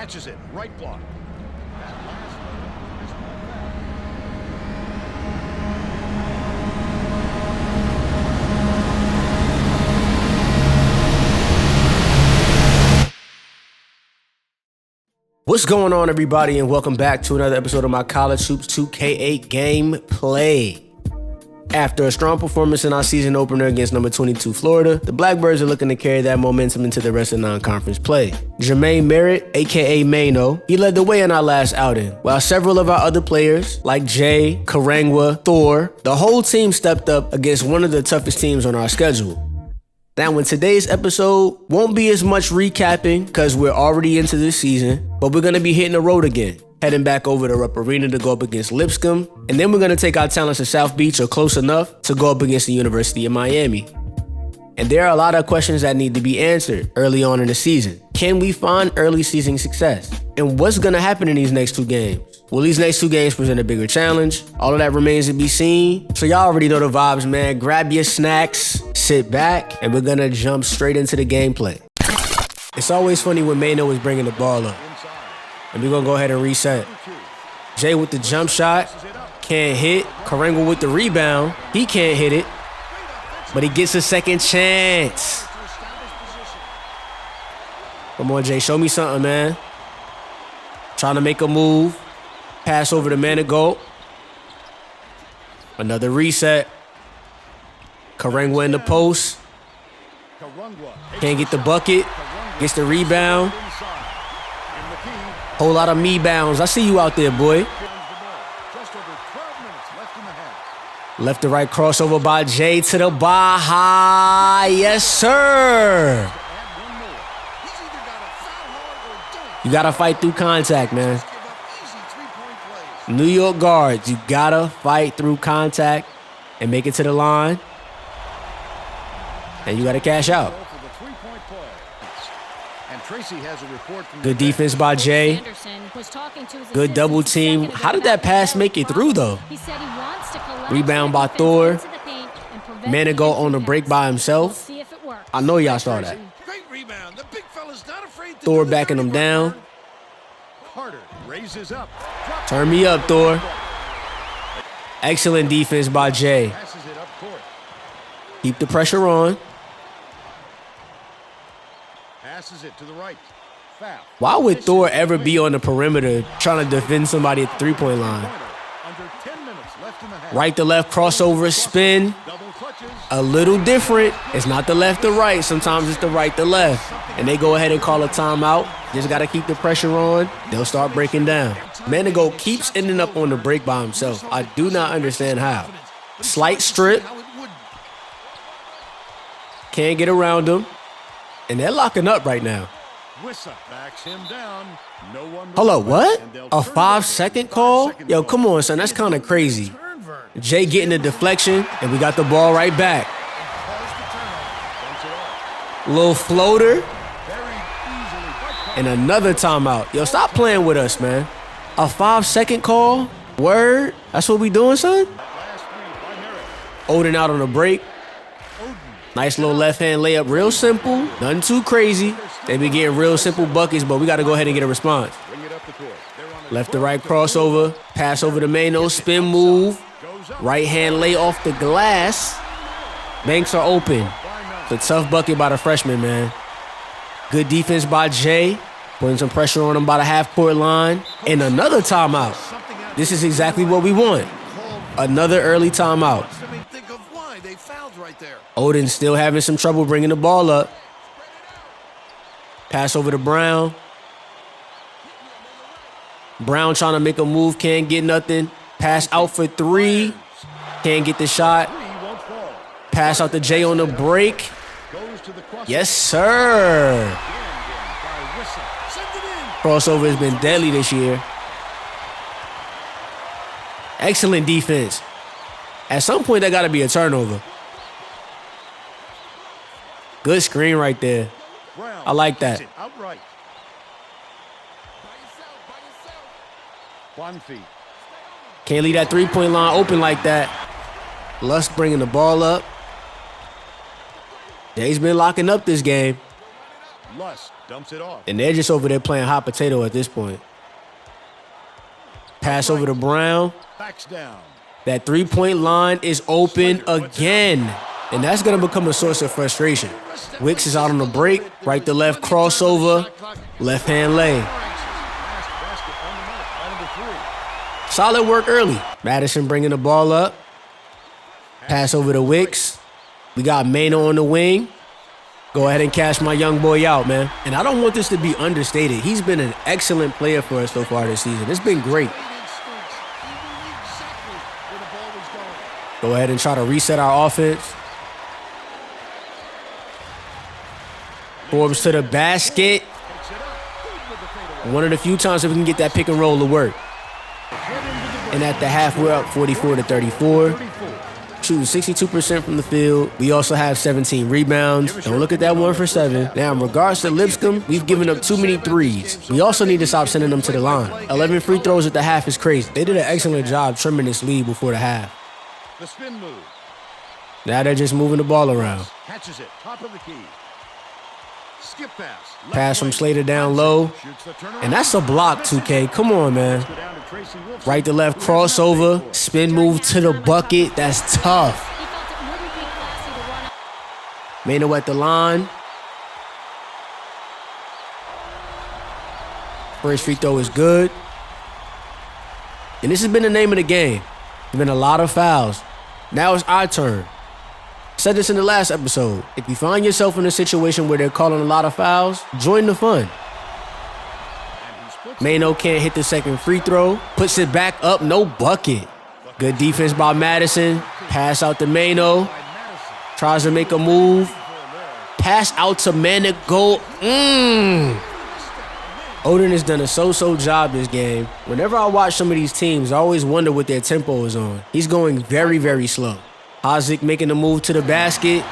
catches it. Right block. What's going on, everybody, and welcome back to another episode of my College Hoops 2K8 gameplay. After a strong performance in our season opener against number 22 Florida, the Blackbirds are looking to carry that momentum into the rest of non-conference play. Jermaine Merritt, aka Mano, he led the way in our last outing, while several of our other players, like Jay, Karangwa, Thor, the whole team stepped up against one of the toughest teams on our schedule. Now, in today's episode, won't be as much recapping because we're already into this season, but we're going to be hitting the road again, heading back over to Rupp Arena to go up against Lipscomb, and then we're going to take our talents to South Beach or close enough to go up against the University of Miami. And there are a lot of questions that need to be answered early on in the season. Can we find early season success? And what's going to happen in these next two games? Will these next two games present a bigger challenge? All of that remains to be seen. So y'all already know the vibes, man. Grab your snacks, sit back, and we're going to jump straight into the gameplay. It's always funny when Mano is bringing the ball up. And we're going to go ahead and reset. Jay with the jump shot. Can't hit. Karangwa with the rebound. He can't hit it. But he gets a second chance. Come on, Jay. Show me something, man. Trying to make a move. Pass over to Manigault. Another reset. Karangwa in the post. Can't get the bucket. Gets the rebound. Whole lot of me bounds. I see you out there, boy. Left to right crossover by Jay to the Baja. Yes, sir. You got to fight through contact, man. New York guards, you got to fight through contact and make it to the line. And you got to cash out. Good defense by Jay. Good double team. How did that pass make it through, though? Rebound by Thor. Manigault on the break by himself. I know y'all saw that. Thor backing him down. Turn me up, Thor. Excellent defense by Jay. Keep the pressure on. Why would Thor ever be on the perimeter trying to defend somebody at the three-point line? Right to left crossover spin. A little different. It's not the left to right. Sometimes it's the right to left. And they go ahead and call a timeout. Just got to keep the pressure on. They'll start breaking down. Manigault keeps ending up on the break by himself. I do not understand how. Slight strip. Can't get around him. And they're locking up right now. Hold up, what? A 5-second call? Yo, come on, son. That's kind of crazy. Jay getting the deflection, and we got the ball right back. Little floater. And another timeout. Yo, stop playing with us, man. A 5-second call? Word? That's what we doing, son? Odin out on the break. Nice little left-hand layup. Real simple. Nothing too crazy. They be getting real simple buckets, but we got to go ahead and get a response. Left to right crossover. Pass over to Mano. Spin move. Right-hand lay off the glass. Banks are open. It's a tough bucket by the freshman, man. Good defense by Jay. Putting some pressure on him by the half-court line. And another timeout. This is exactly what we want. Another early timeout. Odin still having some trouble bringing the ball up. Pass over to Brown. Brown trying to make a move. Can't get nothing. Pass out for three. Can't get the shot. Pass out to Jay on the break. Yes, sir. Crossover has been deadly this year. Excellent defense. At some point, that got to be a turnover. Good screen right there. I like that. Can't leave that three-point line open like that. Lusk bringing the ball up. Jay's been locking up this game. Dumps it off. And they're just over there playing hot potato at this point. Pass over to Brown. Backs down. That three-point line is open again. And that's going to become a source of frustration. Wicks is out on the break. Right to left crossover. Left-hand lay. Solid work early. Madison bringing the ball up. Pass over to Wicks. We got Mano on the wing. Go ahead and cash my young boy out, man. And I don't want this to be understated. He's been an excellent player for us so far this season. It's been great. Go ahead and try to reset our offense. Forbes to the basket. One of the few times that we can get that pick and roll to work. And at the half, we're up 44-34. Shooting 62% from the field. We also have 17 rebounds. Don't look at that 1 for 7. Now, in regards to Lipscomb, we've given up too many threes. We also need to stop sending them to the line. 11 free throws at the half is crazy. They did an excellent job trimming this lead before the half. The spin move. Now they're just moving the ball around. Catches it. Top of the key. Skip pass. Pass from Slater down low. And that's a block, 2K. Come on, man. Right to left crossover. Spin move to the bucket. That's tough. Mano at the line. First free throw is good. And this has been the name of the game. There's been a lot of fouls. Now it's our turn. I said this in the last episode. If you find yourself in a situation where they're calling a lot of fouls, join the fun. Mano can't hit the second free throw. Puts it back up, no bucket. Good defense by Madison. Pass out to Mano. Tries to make a move. Pass out to Manigault. Odin has done a so-so job this game. Whenever I watch some of these teams, I always wonder what their tempo is on. He's going very, very slow. Hazik making the move to the basket.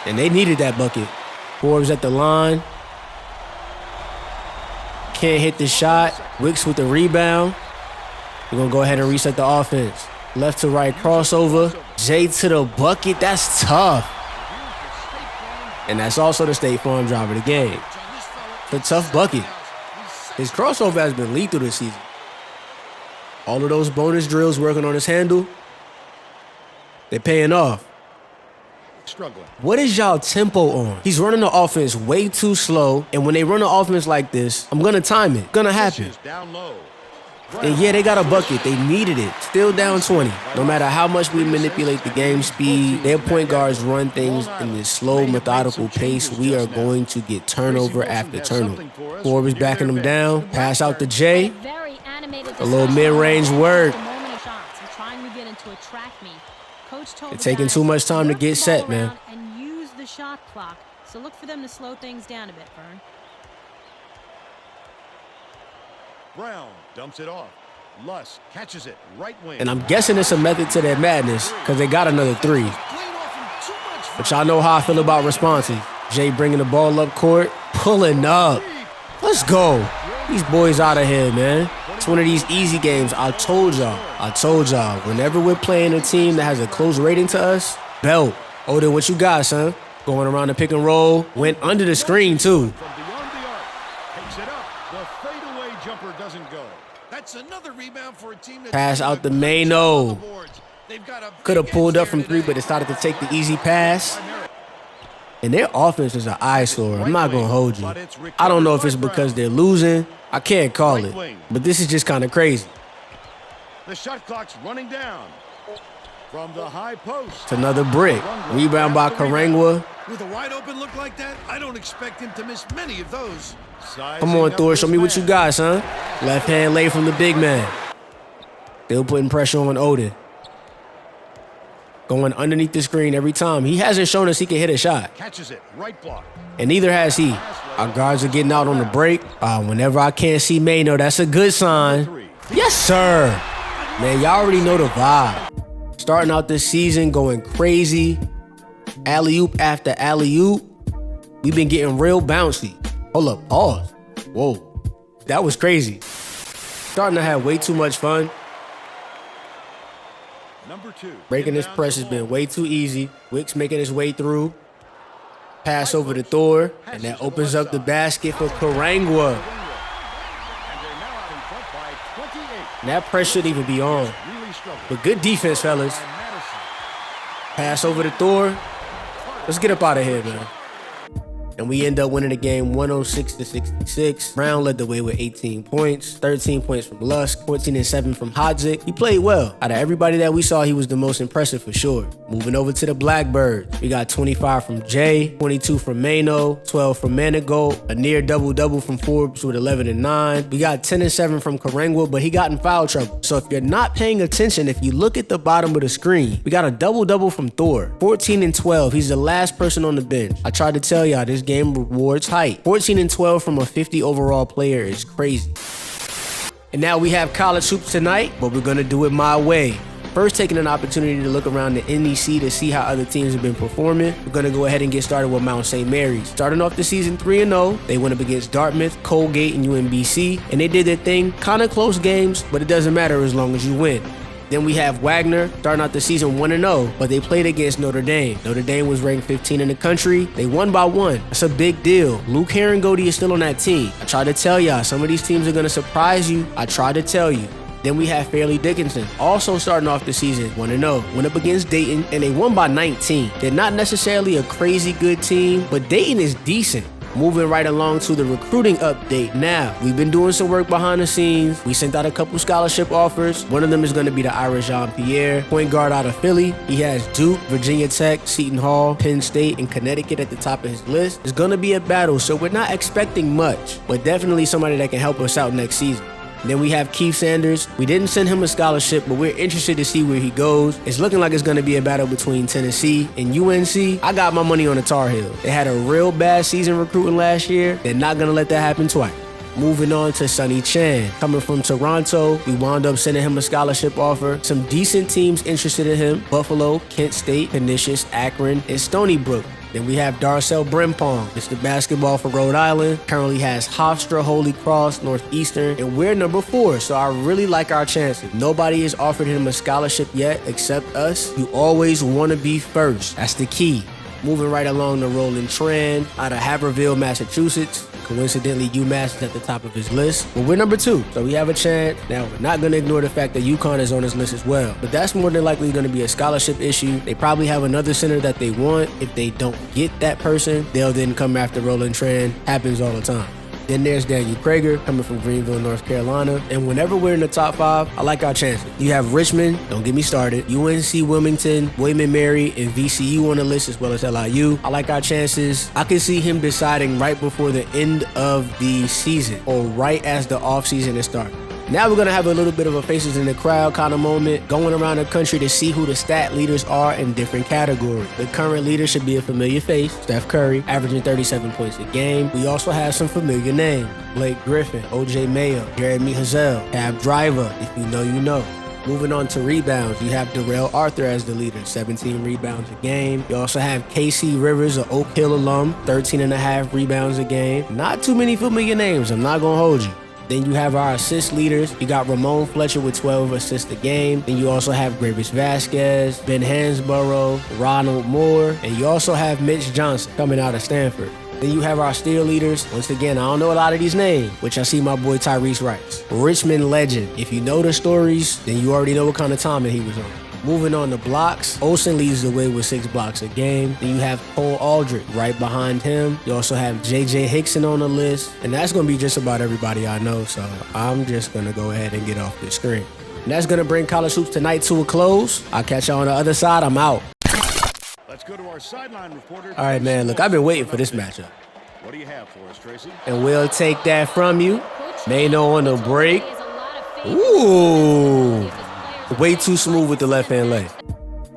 And they needed that bucket. Forbes at the line. Can't hit the shot. Wicks with the rebound. We're going to go ahead and reset the offense. Left to right crossover. Jay to the bucket. That's tough. And that's also the State Farm drive of the game. The tough bucket. His crossover has been lethal this season. All of those bonus drills working on his handle, they're paying off. Struggling. What is y'all tempo on? He's running the offense way too slow, and when they run the offense like this, I'm gonna time it. Gonna happen. Down low. And yeah, they got a bucket. They needed it. Still down 20. No matter how much we manipulate the game speed, their point guards run things in this slow, methodical pace. We are going to get turnover after turnover. Forbes backing them down. Pass out to Jay. A little mid-range work. They're taking too much time to get set, man. And use the shot clock. So look for them to slow things down a bit, Vern. Brown dumps it off. Luss catches it. Right wing. And I'm guessing it's a method to their madness because they got another three. But y'all know how I feel about responses. Jay bringing the ball up court. Pulling up. Let's go. These boys out of here, man. It's one of these easy games. I told y'all. Whenever we're playing a team that has a close rating to us, belt. Odin, what you got, son? Going around the pick and roll. Went under the screen, too. Pass out the Mano. Could have pulled up from 3, but decided to take the easy pass. And their offense is an eyesore. I'm not going to hold you. I don't know if it's because they're losing. I can't call it. But this is just kind of crazy. The shot clock's running down. From the high post. It's another brick. Rebound by Karangwa. With a wide open look like that, I don't expect him to miss many of those. Come on, Thor. Show me what you got, son. Left hand lay from the big man. Still putting pressure on Odin. Going underneath the screen every time. He hasn't shown us he can hit a shot. Catches it. Right block. And neither has he. Our guards are getting out on the break. Whenever I can't see Mano, that's a good sign. Yes, sir. Man, y'all already know the vibe. Starting out this season going crazy. Alley-oop after alley-oop. We've been getting real bouncy. Hold up, pause. Whoa, that was crazy. Starting to have way too much fun. Number 2. Breaking this press has been way too easy. Wicks making his way through. Pass over to Thor, and that opens up the basket for Karangwa. And that press shouldn't even be on. But good defense, fellas. Pass over to Thor. Let's get up out of here, man. And we end up winning the game 106-66. Brown led the way with 18 points, 13 points from Lusk, 14 and 7 from Hodzik. He played well. Out of everybody that we saw, he was the most impressive for sure. Moving over to the Blackbirds. We got 25 from Jay, 22 from Mano, 12 from Manigault, a near double-double from Forbes with 11 and 9. We got 10 and 7 from Karangwa, but he got in foul trouble. So if you're not paying attention, if you look at the bottom of the screen, we got a double-double from Thor, 14 and 12. He's the last person on the bench. I tried to tell y'all, this game rewards height. 14 and 12 from a 50 overall player is crazy. And now we have college hoops tonight, but we're gonna do it my way. First, taking an opportunity to look around the NEC to see how other teams have been performing. We're gonna go ahead and get started with Mount St. Mary's. Starting off the season 3-0, they went up against Dartmouth, Colgate, and UMBC, and they did their thing. Kind of close games, but it doesn't matter as long as you win. Then we have Wagner starting out the season 1-0, but they played against Notre Dame. Notre Dame was ranked 15 in the country. They won by 1. That's a big deal. Luke Herringody is still on that team. I tried to tell y'all, some of these teams are going to surprise you. I tried to tell you. Then we have Fairleigh Dickinson, also starting off the season 1-0. Went up against Dayton, and they won by 19. They're not necessarily a crazy good team, but Dayton is decent. Moving right along to the recruiting update now. We've been doing some work behind the scenes. We sent out a couple scholarship offers. One of them is going to be the Irish Jean-Pierre, point guard out of Philly. He has Duke, Virginia Tech, Seton Hall, Penn State, and Connecticut at the top of his list. It's going to be a battle, so we're not expecting much, but definitely somebody that can help us out next season. Then we have Keith Sanders. We didn't send him a scholarship, but we're interested to see where he goes. It's looking like it's going to be a battle between Tennessee and UNC. I got my money on the Tar Heels. They had a real bad season recruiting last year. They're not going to let that happen twice. Moving on to Sonny Chan. Coming from Toronto, we wound up sending him a scholarship offer. Some decent teams interested in him: Buffalo, Kent State, Canisius, Akron, and Stony Brook. Then we have Darcel Brempong. Mr. Basketball for Rhode Island. Currently has Hofstra, Holy Cross, Northeastern, and we're number 4, so I really like our chances. Nobody has offered him a scholarship yet except us. You always want to be first. That's the key. Moving right along to Roland Tran out of Haverhill, Massachusetts. Coincidentally, UMass is at the top of his list, but we're number 2, so we have a chance. Now, we're not going to ignore the fact that UConn is on his list as well, but that's more than likely going to be a scholarship issue. They probably have another center that they want. If they don't get that person, they'll then come after Roland Tran. Happens all the time. Then there's Daniel Prager coming from Greenville, North Carolina. And whenever we're in the top 5, I like our chances. You have Richmond, don't get me started, UNC Wilmington, William & Mary, and VCU on the list, as well as LIU. I like our chances. I can see him deciding right before the end of the season or right as the offseason is starting. Now we're going to have a little bit of a faces in the crowd kind of moment, going around the country to see who the stat leaders are in different categories. The current leader should be a familiar face, Steph Curry, averaging 37 points a game. We also have some familiar names: Blake Griffin, OJ Mayo, Jeremy Hazel, Cab Driver, if you know, you know. Moving on to rebounds, you have Darrell Arthur as the leader, 17 rebounds a game. You also have KC Rivers, an Oak Hill alum, 13.5 rebounds a game. Not too many familiar names, I'm not going to hold you. Then you have our assist leaders. You got Ramon Fletcher with 12 assists a game. Then you also have Gravis Vasquez, Ben Hansborough, Ronald Moore, and you also have Mitch Johnson coming out of Stanford. Then you have our steal leaders. Once again, I don't know a lot of these names, which I see my boy Tyrese writes. Richmond legend. If you know the stories, then you already know what kind of timing he was on. Moving on to blocks, Olsen leads the way with 6 blocks a game. Then you have Cole Aldrich right behind him. You also have J.J. Hickson on the list. And that's going to be just about everybody I know, so I'm just going to go ahead and get off the screen. And that's going to bring college hoops tonight to a close. I'll catch y'all on the other side. I'm out. Let's go to our sideline reporter. All right, man, look, I've been waiting for this matchup. What do you have for us, Tracy? And we'll take that from you. Mano on the break. Ooh. Way too smooth with the left-hand leg.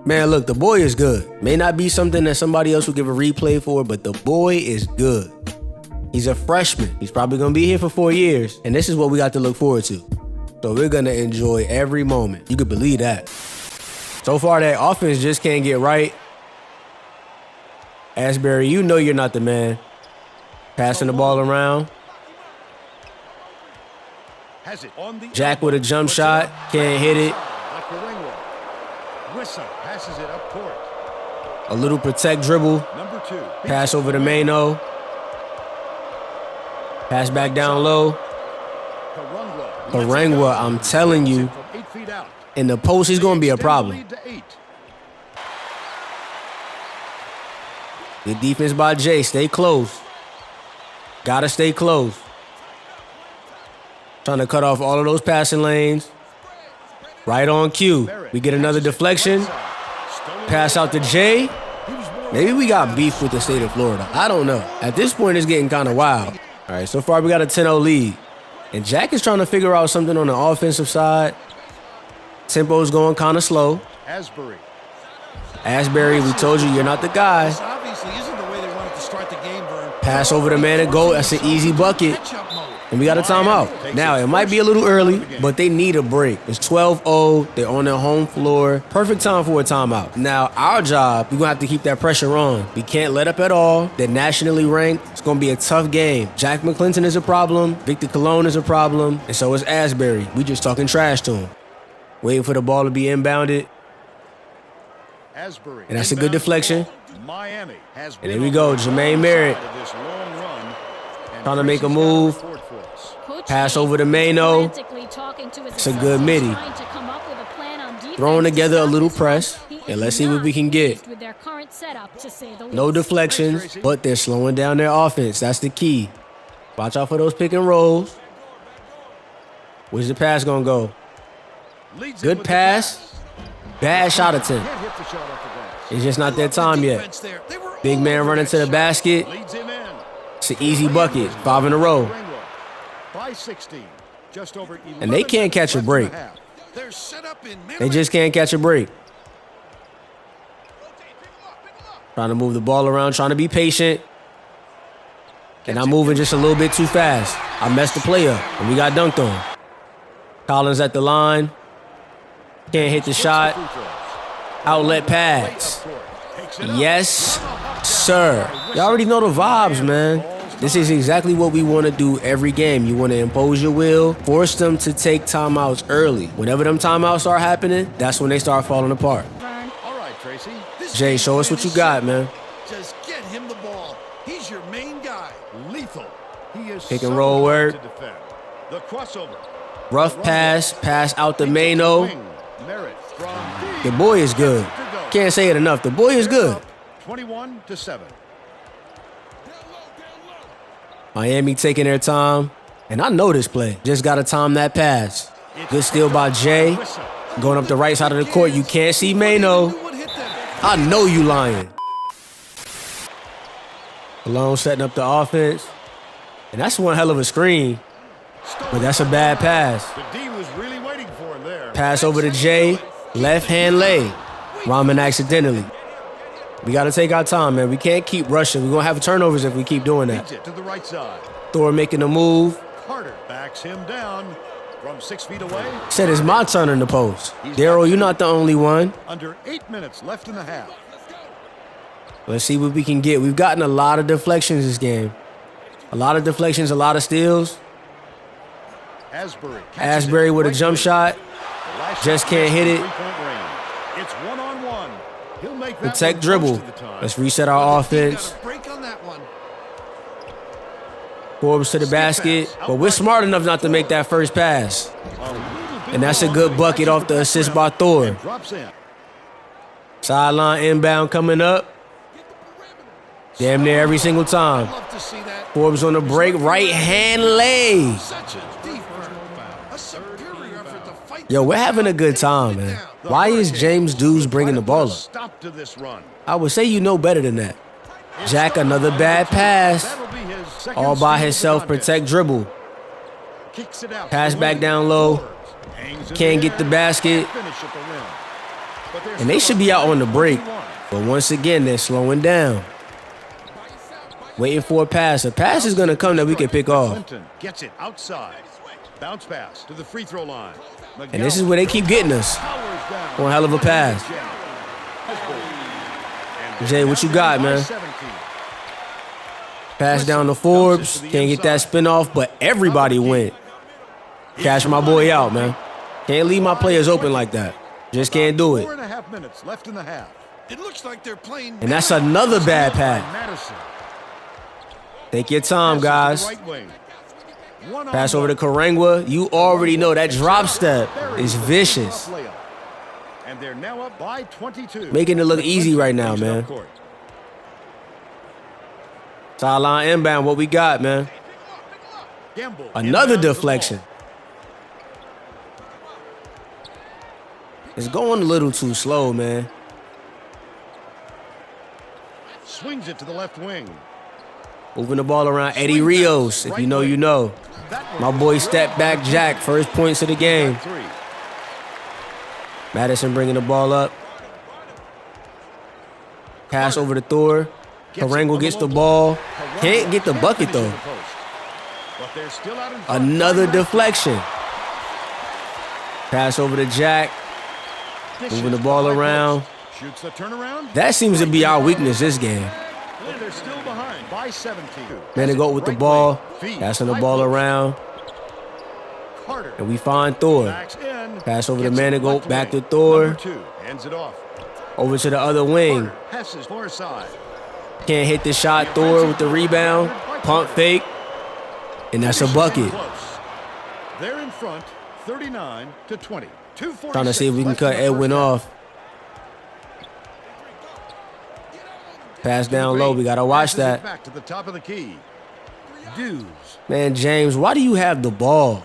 Man, look, the boy is good. May not be something that somebody else would give a replay for, but the boy is good. He's a freshman. He's probably going to be here for 4 years, and this is what we got to look forward to. So we're going to enjoy every moment. You could believe that. So far, that offense just can't get right. Asbury, you know you're not the man. Passing the ball around. Jack with a jump shot. Can't hit it. A little protect dribble. Pass over to Mano. Pass back down low. Karangwa, I'm telling you, in the post, he's going to be a problem. Good defense by Jay. Stay close. Gotta stay close. Trying to cut off all of those passing lanes. Right on cue. We get another deflection. Pass out to Jay. Maybe we got beef with the state of Florida. I don't know. At this point, it's getting kind of wild. All right, so far we got a 10-0 lead. And Jack is trying to figure out something on the offensive side. Tempo's going kind of slow. Asbury, we told you, you're not the guy. This obviously isn't the way they wanted to start the game, Vern. Pass over to man and goal. That's an easy bucket. And we got a timeout. Now, it might be a little early, but they need a break. It's 12-0. They're on their home floor. Perfect time for a timeout. Now, our job, we're going to have to keep that pressure on. We can't let up at all. They're nationally ranked. It's going to be a tough game. Jack McClinton is a problem. Victor Colon is a problem. And so is Asbury. We just talking trash to him. Waiting for the ball to be inbounded. And that's a good deflection. And here we go, Jermaine Merritt. Trying to make a move. Pass over to Mano. It's a good midi. Throwing together a little press. And let's see what we can get. No deflections, but they're slowing down their offense. That's the key. Watch out for those pick and rolls. Where's the pass going to go? Good pass. Bad shot attempt. It's just not their time yet. Big man running to the basket. It's an easy bucket. 5 in a row. And they can't catch a break. They just can't catch a break. Trying to move the ball around, trying to be patient. And I'm moving just a little bit too fast. I messed the play up, and we got dunked on. Collins at the line. Can't hit the shot. Outlet pass. Yes, sir. Y'all already know the vibes, man. This is exactly what we want to do every game. You want to impose your will, force them to take timeouts early. Whenever them timeouts start happening, that's when they start falling apart. All right, Tracy. Jay, show us what you got, man. Just get him the ball. He's your main guy. Lethal. He is Pick and roll work. The crossover. Rough pass out to Mano. The boy is good. Can't say it enough. The boy is good. 21-7. Miami taking their time. And I know this play. Just got to time that pass. Good steal by Jay. Going up the right side of the court. You can't see Mano. I know you lying. Malone setting up the offense. And that's one hell of a screen. But that's a bad pass. The D was really waiting for him there. Pass over to Jay. Left hand lay. Ramen accidentally. We got to take our time, man. We can't keep rushing. We're going to have turnovers if we keep doing that. To the right side. Thor making a move. Carter backs him down from 6 feet away. Said it's my turn in the post. Daryl, you're not the only one. Under 8 minutes left in the half. Let's see what we can get. We've gotten a lot of deflections this game. A lot of deflections, a lot of steals. Asbury with a jump shot. Just can't hit it. It's one-on-one. He'll make that Protect dribble. Let's reset our offense. Forbes to the basket. But we're smart enough not to make that first pass. And that's a good bucket off the assist by Thor. Sideline inbound coming up. Damn near every single time. Forbes on the break. Right hand lay. Yo, we're having a good time, man. Why is James Dews bringing the ball up? I would say you know better than that. Jack, another bad pass. All by himself, protect dribble. Pass back down low. Can't get the basket. And they should be out on the break. But once again, they're slowing down. Waiting for a pass. A pass is going to come that we can pick off. Gets it outside. Bounce pass to the free throw line. And this is where they keep getting us. One hell of a pass. Jay, what you got, man? Pass down to Forbes. Can't get that spin off, but everybody went. Cash my boy out, man. Can't leave my players open like that. Just can't do it. 4.5 minutes left in the half. It looks like they're playing. And that's another bad pass. Madison. Take your time, guys. Right wing. Pass over to Karangwa. You already know that drop step is vicious. And they're now up by 22. Making it look easy right now, man. Sideline inbound, what we got, man? Another deflection. It's going a little too slow, man. Swings it to the left wing. Moving the ball around. Eddie Rios, if you know, you know. My boy step back Jack, first points of the game. Madison bringing the ball up. Pass over to Thor. Karangwa gets the ball. Can't get the bucket, though. Another deflection. Pass over to Jack. Moving the ball around. That seems to be our weakness this game. They're still behind by 17. Manigault with the ball. Passing the ball around. And we find Thor. Pass over to Manigault. Back to Thor. Over to the other wing. Can't hit the shot. Thor with the rebound. Pump fake. And that's a bucket. They're in front, 39-20. Trying to see if we can cut Edwin off. Pass down low. We got to watch that. Back to the top of the key. Man, James, why do you have the ball?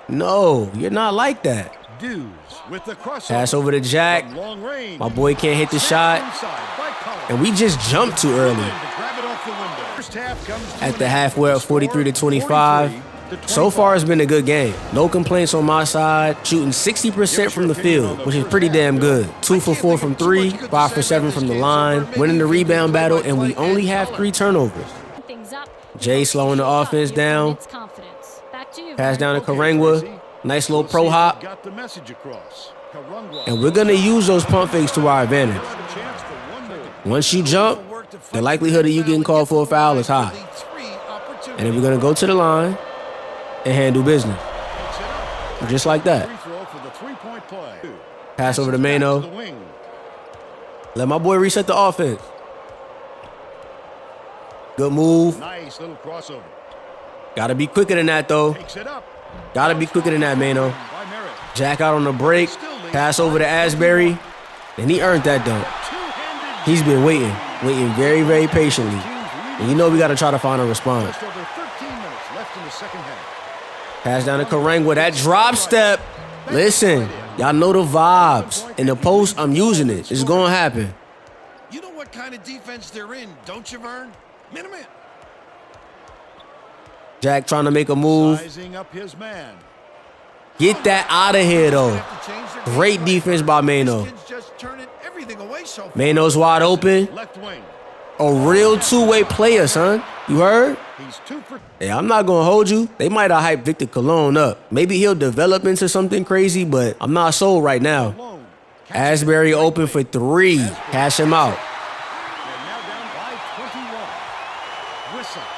No, you're not like that. With the pass over to Jack. My boy can't hit the shot. And we just jumped too early. At the halfway at 43-25. So far, it's been a good game. No complaints on my side. Shooting 60% from the field, which is pretty damn good. 2 for 4 from 3, 5 for 7 from the line. Winning the rebound battle, and we only have 3 turnovers. Jay slowing the offense down. Pass down to Karangwa. Nice little pro hop. And we're going to use those pump fakes to our advantage. Once you jump, the likelihood of you getting called for a foul is high. And then we're going to go to the line and handle business. Just like that. Pass over to Mano. Let my boy reset the offense. Good move. Nice little crossover. Gotta be quicker than that, though. Gotta be quicker than that, Mano. Jack out on the break. Pass over to Asbury. And he earned that dunk. He's been waiting very, very patiently. And you know we gotta try to find a response. Pass down to Karangwa. That drop step. Listen, y'all know the vibes. In the post, I'm using it. It's gonna happen. You know what kind of defense they're in, don't you, Vern? Minute. Jack trying to make a move. Get that out of here, though. Great defense by Mano. Mano's wide open. A real two-way player, son. You heard? Yeah, I'm not going to hold you. They might have hyped Victor Cologne up. Maybe he'll develop into something crazy, but I'm not sold right now. Asbury open for 3. Cash him out.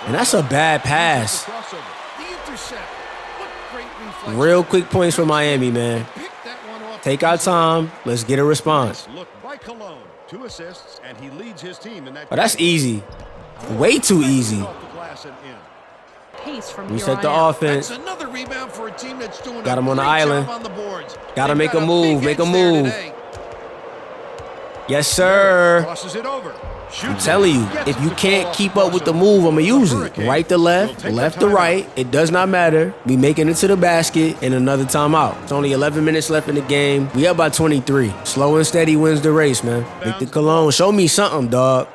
And that's a bad pass. Real quick points for Miami, man. Take our time. Let's get a response. Oh, that's easy. Way too easy. Reset the offense. Got him on the island. Got to make a move. Make a move. Yes, sir. I'm telling you, if you can't keep up with the move, I'm going to use it. Right to left, left to right. It does not matter. We making it to the basket and another timeout. It's only 11 minutes left in the game. We up by 23. Slow and steady wins the race, man. Victor Cologne, show me something, dog.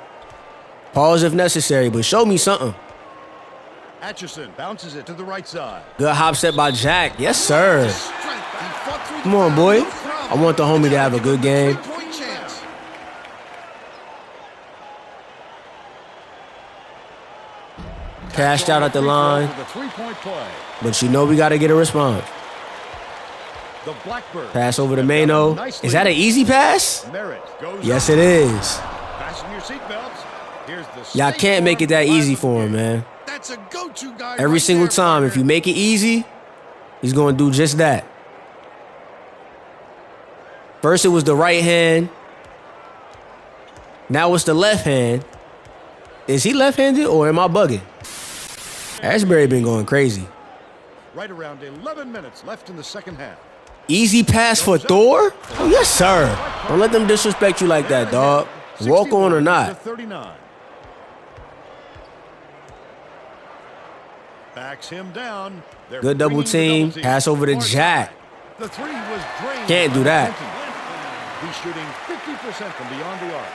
Pause if necessary, but show me something. Atchison bounces it to the right side. Good hop set by Jack. Yes, sir. Come on, boy. I want the homie to have a good game. Cashed out at the line. But you know we got to get a response. Pass over to Mano. Is that an easy pass? Yes, it is. Y'all can't make it that easy for him, man. Every single time, if you make it easy, he's going to do just that. First it was the right hand. Now it's the left hand. Is he left-handed or am I bugging? Asbury been going crazy. Right around 11 minutes left in the second half. Easy pass for Thor? Oh, yes, sir. Don't let them disrespect you like that, dog. Walk on or not. 39. Backs him down. They're Good double bringing the team. Pass over to Jack. The three was drained. Can't do that. He's shooting 50% from beyond the arc.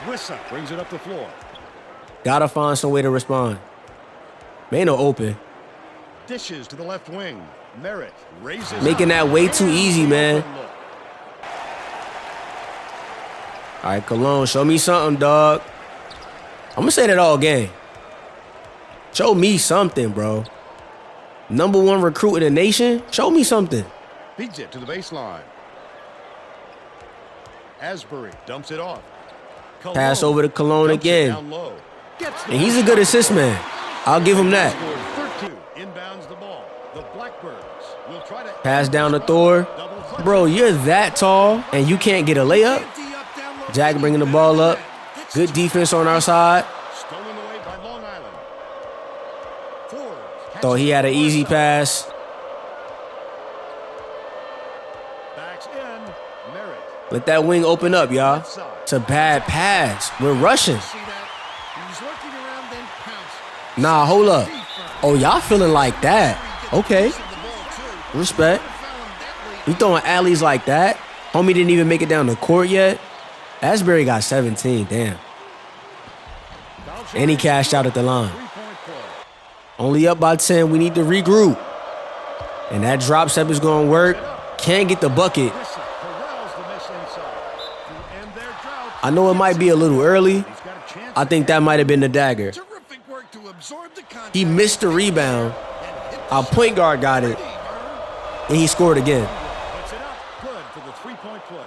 Wissa brings it up the floor. Gotta find some way to respond. Mano open. Dishes to the left wing. Merritt raises. Making that way too easy, man. All right, Cologne, show me something, dog. I'm gonna say that all game. Show me something, bro. #1 recruit in the nation. Show me something. Feeds it to the baseline. Asbury dumps it off. Pass over to Cologne Dumps it again. down low. Gets the And he's a good assist man. I'll give him that. Scored 3-2. Inbounds the ball. The Blackbirds will try to Pass down to Thor. Bro, you're that tall and you can't get a layup? Jack bringing the ball up. Good defense on our side. Stolen away by Long Island. Ford Thought he had an easy pass. backs in. Merritt. Let that wing open up, y'all. It's a bad pass. We're rushing. See that? He's lurking around, then pounce. Nah, hold up. Oh, y'all feeling like that. Okay. Respect. We throwing alleys like that. Homie didn't even make it down the court yet. Asbury got 17, damn. And he cashed out at the line. Only up by 10, we need to regroup. And that drop step is gonna work. Can't get the bucket. Corrals the miss inside. To end their drought. I know it might be a little early. He's got a chance. I think that might have been the dagger. Terrific work to absorb the contact. He missed the rebound. Our point guard got it. And he scored again. Puts it up. Good for the three-point play.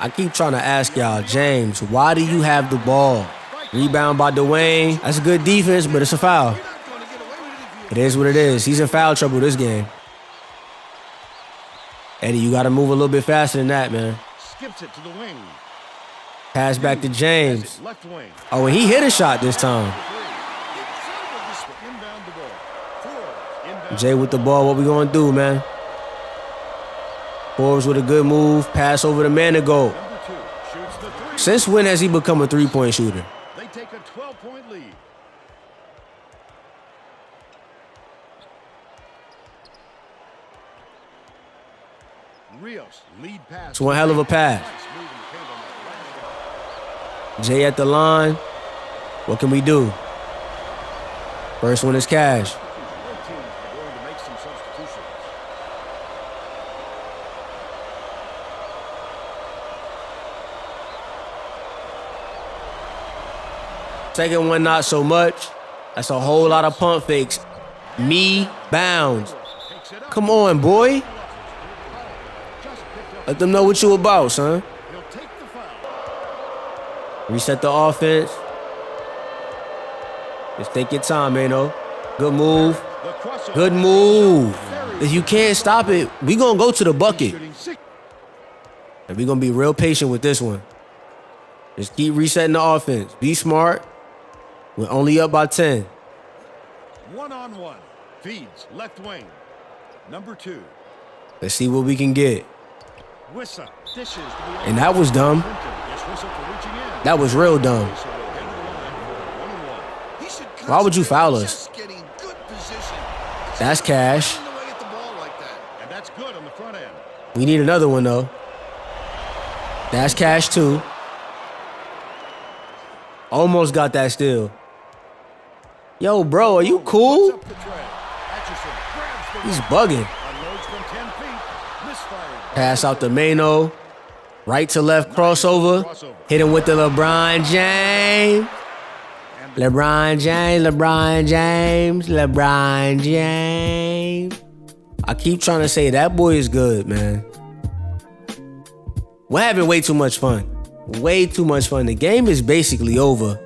I keep trying to ask y'all, James, why do you have the ball? Rebound by Dwayne. That's good defense, but it's a foul. It is what it is. He's in foul trouble this game. Eddie, you got to move a little bit faster than that, man. Skips it to the wing. Pass back to James. Left wing. Oh, and he hit a shot this time. Inbound the ball. Ford. Inbound. Jay with the ball, what we going to do, man? Forbes with a good move. Pass over the man to go. Number 2 shoots the three. Since when has he become a three-point shooter? They take a 12-point lead. Rios lead pass. It's one hell of a pass. Nice move in the paint on that last shot. Jay at the line. What can we do? First one is cash. Both teams are going to make some substitutions. Second one, not so much. That's a whole lot of pump fakes. Me bounds. Takes it up. Come on, boy. Just picked up. Let them know what you about, son. He'll take the foul. Reset the offense. Just take your time, Mano. Good move. The crossover. Good move. If you can't stop it, we gonna go to the bucket. Shooting 6. And we gonna be real patient with this one. Just keep resetting the offense. Be smart. We're only up by 10. 1-on-1. Feeds left wing. Number 2. Let's see what we can get. Wissa dishes to the And that was dumb. Yes, Wissa for reaching in. That was real dumb. So they'll head to the line for 1-on-1. He should Why would you foul us? just getting good position. That's cash. Getting away at the ball like that. And that's good on the front end. We need another one, though. That's cash, too. Almost got that steal. Yo, bro, are you cool? Puts up the tray. Atchison grabs the He's rock. bugging. Unloads from 10 feet. Misfired. Pass out to Mano. Right to left crossover. Hit him with the LeBron James. LeBron James, LeBron James, LeBron James. I keep trying to say that boy is good, man. We're having way too much fun. Way too much fun. The game is basically over.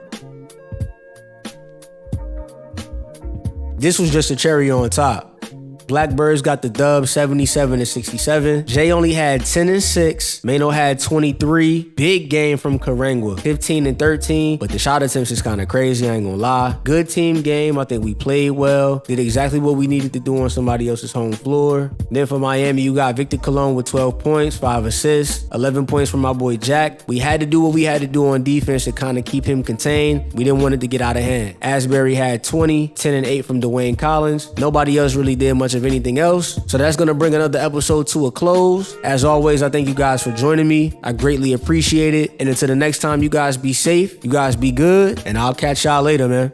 This was just a cherry on top. Blackbirds got the dub 77-67. Jay only had 10 and 6. Mano had 23. Big game from Karangwa, 15 and 13. But the shot attempts is kind of crazy, I ain't gonna lie. Good team game. I think we played well. Did exactly what we needed to do on somebody else's home floor. Then for Miami, you got Victor Colon with 12 points, 5 assists, 11 points from my boy Jack. We had to do what we had to do on defense to kind of keep him contained. We didn't want it to get out of hand. Asbury had 20, 10 and 8 from Dwayne Collins. Nobody else really did much of anything else. So that's gonna bring another episode to a close. As always, I thank you guys for joining me. I greatly appreciate it. And until the next time, you guys be safe, you guys be good, and I'll catch y'all later, man.